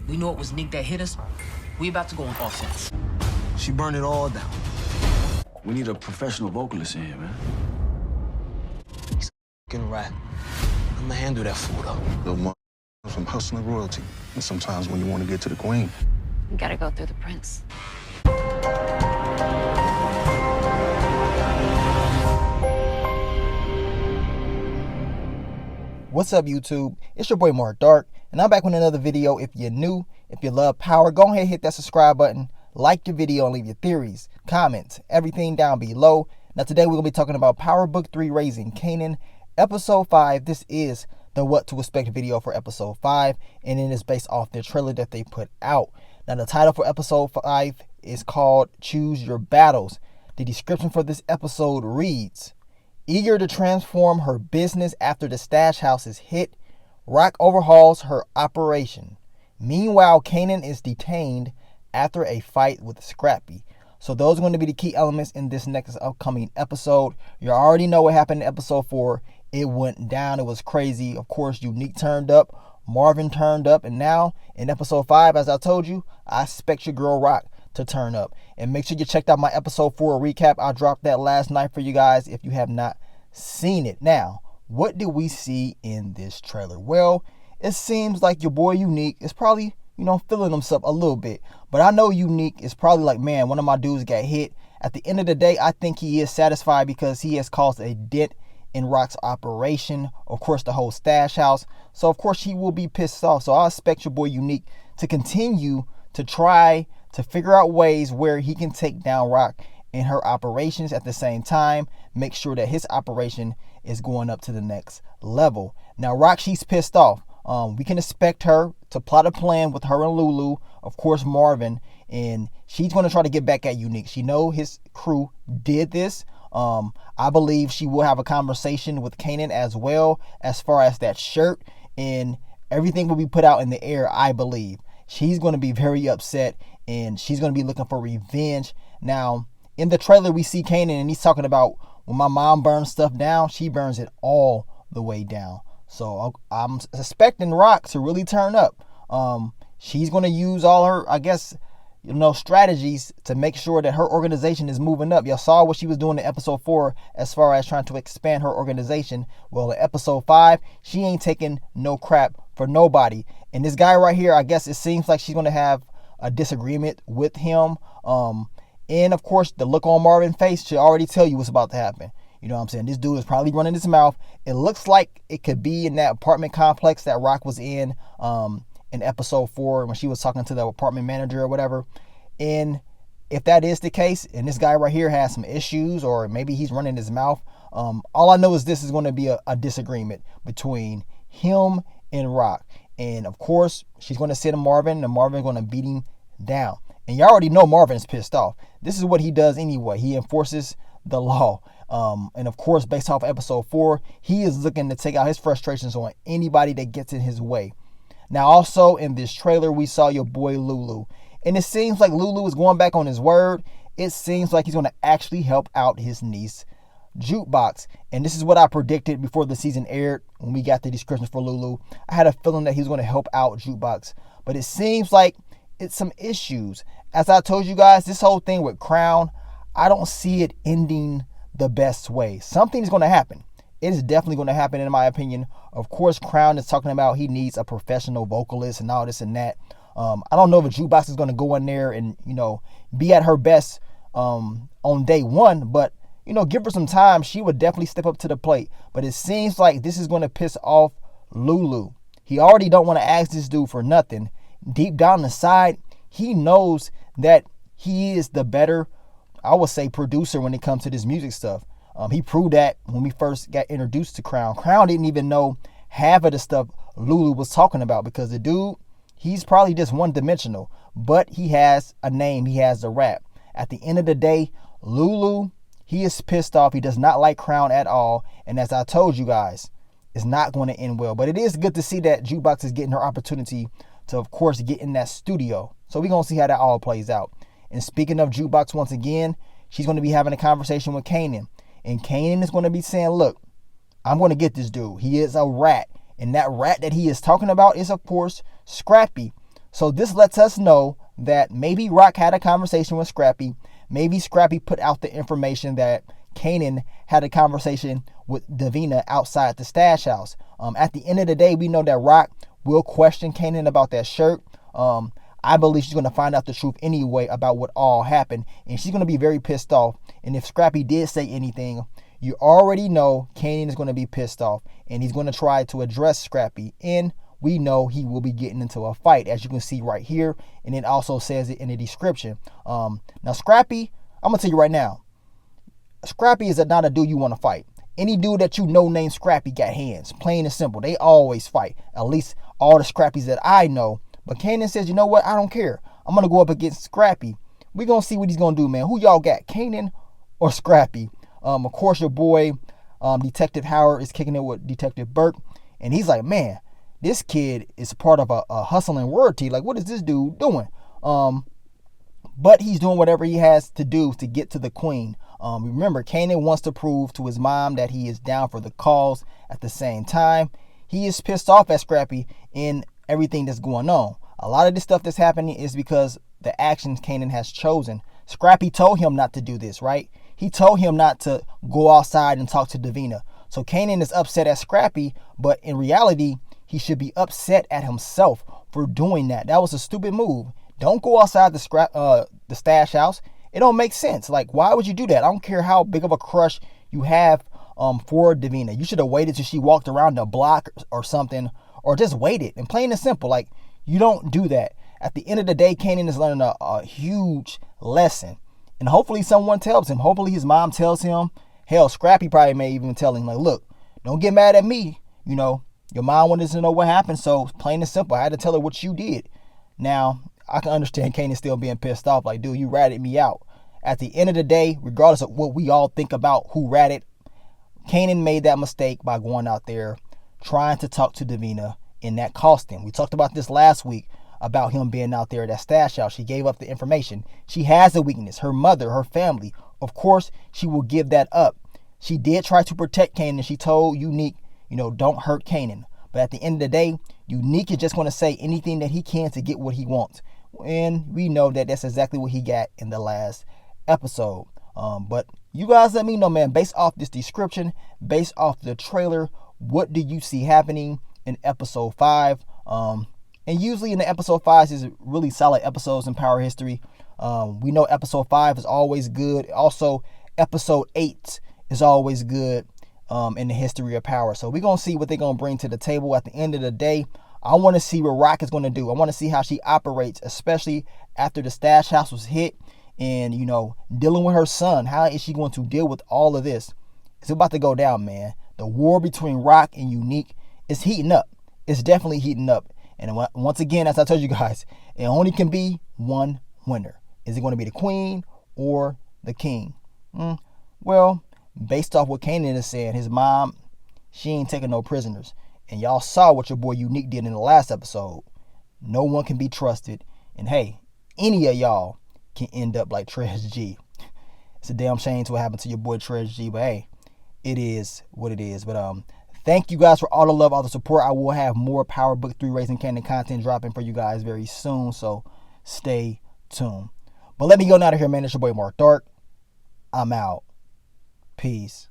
We know it was Nick that hit us. We about to go on offense. She burned it all down. We need a professional vocalist in here, man. He's f***ing rat. I'ma handle that fool, though. Little mother from hustling royalty. And sometimes when you want to get to the queen, You gotta go through the prince. What's up, YouTube? It's your boy Mark Dark, and I'm back with another video. If you're new, if you love power, go ahead and hit that subscribe button, like the video, and leave your theories, comments, everything down below. Now today we're going to be talking about Power Book 3 Raising Kanan, Episode 5. This is the What to Expect video for Episode 5, and it is based off the trailer that they put out. Now the title for Episode 5 is called Choose Your Battles. The description for this episode reads, eager to transform her business after the stash house is hit, Rock overhauls her operation. Meanwhile, Kanan is detained after a fight with Scrappy. So those are going to be the key elements in this next upcoming episode. You already know what happened in episode 4. It went down. It was crazy. Of course, Unique turned up. Marvin turned up. And now in episode 5, as I told you, I expect your girl Rock to turn up. And make sure you checked out my episode 4 recap. I dropped that last night for you guys if you have not seen it. Now, what do we see in this trailer? Well, it seems like your boy Unique is probably, feeling himself a little bit. But I know Unique is probably like, man, one of my dudes got hit. At the end of the day, I think he is satisfied because he has caused a dent in Rock's operation. Of course, the whole stash house. So, of course, he will be pissed off. So, I expect your boy Unique to continue to try to figure out ways where he can take down Rock in her operations. At the same time, make sure that his operation is going up to the next level. Now, Rock, she's pissed off. We can expect her to plot a plan with her and Lulu, of course Marvin, and she's going to try to get back at Unique. She know his crew did this. I believe she will have a conversation with Kanan as well as far as that shirt, and everything will be put out in the air. I believe she's going to be very upset and she's going to be looking for revenge. Now, in the trailer, we see Kanan and he's talking about when my mom burns stuff down, she burns it all the way down. So I'm expecting Rock to really turn up. She's going to use all her, I guess, strategies to make sure that her organization is moving up. Y'all saw what she was doing in episode 4 as far as trying to expand her organization. Well, in episode 5, she ain't taking no crap for nobody. And this guy right here, I guess it seems like she's going to have a disagreement with him. And of course, the look on Marvin's face should already tell you what's about to happen. You know what I'm saying? This dude is probably running his mouth. It looks like it could be in that apartment complex that Rock was in episode 4 when she was talking to the apartment manager or whatever. And if that is the case, and this guy right here has some issues, or maybe he's running his mouth, all I know is this is going to be a disagreement between him and Rock. And of course, she's going to sit in Marvin, and Marvin's going to beat him down. And you already know Marvin's pissed off. This is what he does anyway. He enforces the law. And of course, based off episode 4, he is looking to take out his frustrations on anybody that gets in his way. Now, also in this trailer, we saw your boy Lulu. And it seems like Lulu is going back on his word. It seems like he's going to actually help out his niece, Jukebox. And this is what I predicted before the season aired when we got the description for Lulu. I had a feeling that he was going to help out Jukebox. But it seems like it's some issues. As I told you guys, this whole thing with Crown, I don't see it ending the best way. Something is going to happen. It is definitely going to happen, in my opinion. Of course, Crown is talking about he needs a professional vocalist and all this and that. I don't know if Jukebox is going to go in there and, be at her best on day one. But, give her some time. She would definitely step up to the plate. But it seems like this is going to piss off Lulu. He already don't want to ask this dude for nothing. Deep down inside, he knows that he is the better, I would say, producer when it comes to this music stuff. He proved that when we first got introduced to Crown. Crown didn't even know half of the stuff Lulu was talking about because the dude, he's probably just one-dimensional. But he has a name. He has a rap. At the end of the day, Lulu, he is pissed off. He does not like Crown at all. And as I told you guys, it's not going to end well. But it is good to see that Jukebox is getting her opportunity to, of course, get in that studio. So we're going to see how that all plays out. And speaking of Jukebox, once again, she's going to be having a conversation with Kanan. And Kanan is going to be saying, look, I'm going to get this dude. He is a rat. And that rat that he is talking about is, of course, Scrappy. So this lets us know that maybe Rock had a conversation with Scrappy. Maybe Scrappy put out the information that Kanan had a conversation with Davina outside the stash house. At the end of the day, we know that Rock will question Kanan about that shirt. I believe she's going to find out the truth anyway about what all happened, and she's going to be very pissed off. And if Scrappy did say anything, you already know Kanan is going to be pissed off, and he's going to try to address Scrappy, and we know he will be getting into a fight, as you can see right here, and it also says it in the description. Now Scrappy, I'm going to tell you right now, Scrappy is not a dude you want to fight. Any dude that you know named Scrappy got hands, plain and simple. They always fight, at least all the Scrappies that I know. But Kanan says, you know what, I don't care. I'm going to go up against Scrappy. We're going to see what he's going to do, man. Who y'all got, Kanan or Scrappy? Of course, your boy, Detective Howard, is kicking it with Detective Burke. And he's like, man, this kid is part of a hustling royalty. Like, what is this dude doing? But he's doing whatever he has to do to get to the queen. Remember, Kanan wants to prove to his mom that he is down for the cause. At the same time, he is pissed off at Scrappy in everything that's going on. A lot of this stuff that's happening is because the actions Kanan has chosen. Scrappy told him not to do this, right? He told him not to go outside and talk to Davina. So Kanan is upset at Scrappy, but in reality, he should be upset at himself for doing that. That was a stupid move. Don't go outside the stash house. It don't make sense. Like, why would you do that? I don't care how big of a crush you have for Davina. You should have waited till she walked around the block or something, or just waited. And plain and simple, like, you don't do that. At the end of the day, Kanan is learning a huge lesson. And hopefully someone tells him. Hopefully his mom tells him. Hell, Scrappy probably may even tell him, like, look, don't get mad at me. You know, your mom wanted to know what happened, so plain and simple, I had to tell her what you did. Now, I can understand Kanan still being pissed off. Like, dude, you ratted me out. At the end of the day, regardless of what we all think about who ratted, Kanan made that mistake by going out there trying to talk to Davina, and that cost him. We talked about this last week about him being out there at that stash house. She gave up the information. She has a weakness. Her mother, her family. Of course, she will give that up. She did try to protect Kanan. She told Unique, you know, don't hurt Kanan. But at the end of the day, Unique is just going to say anything that he can to get what he wants. And we know that that's exactly what he got in the last episode. But you guys let me know, man, based off this description, based off the trailer, what do you see happening in episode 5? And usually in the episode 5 is really solid episodes in Power history. We know episode 5 is always good. Also, episode 8 is always good in the history of Power. So we're going to see what they're going to bring to the table. At the end of the day, I want to see what Rock is going to do. I want to see how she operates, especially after the stash house was hit and, you know, dealing with her son. How is she going to deal with all of this? It's about to go down, man. The war between Rock and Unique is heating up. It's definitely heating up. And once again, as I told you guys, it only can be one winner. Is it going to be the queen or the king? Well, based off what Kanan is saying, his mom, she ain't taking no prisoners. And y'all saw what your boy Unique did in the last episode. No one can be trusted. And hey, any of y'all can end up like Trez G. It's a damn shame to what happened to your boy Trez G. But hey, it is what it is. But thank you guys for all the love, all the support. I will have more Power Book 3 Raising Kanan content dropping for you guys very soon. So stay tuned. But let me go now to here, man. It's your boy Mark Dark. I'm out. Peace.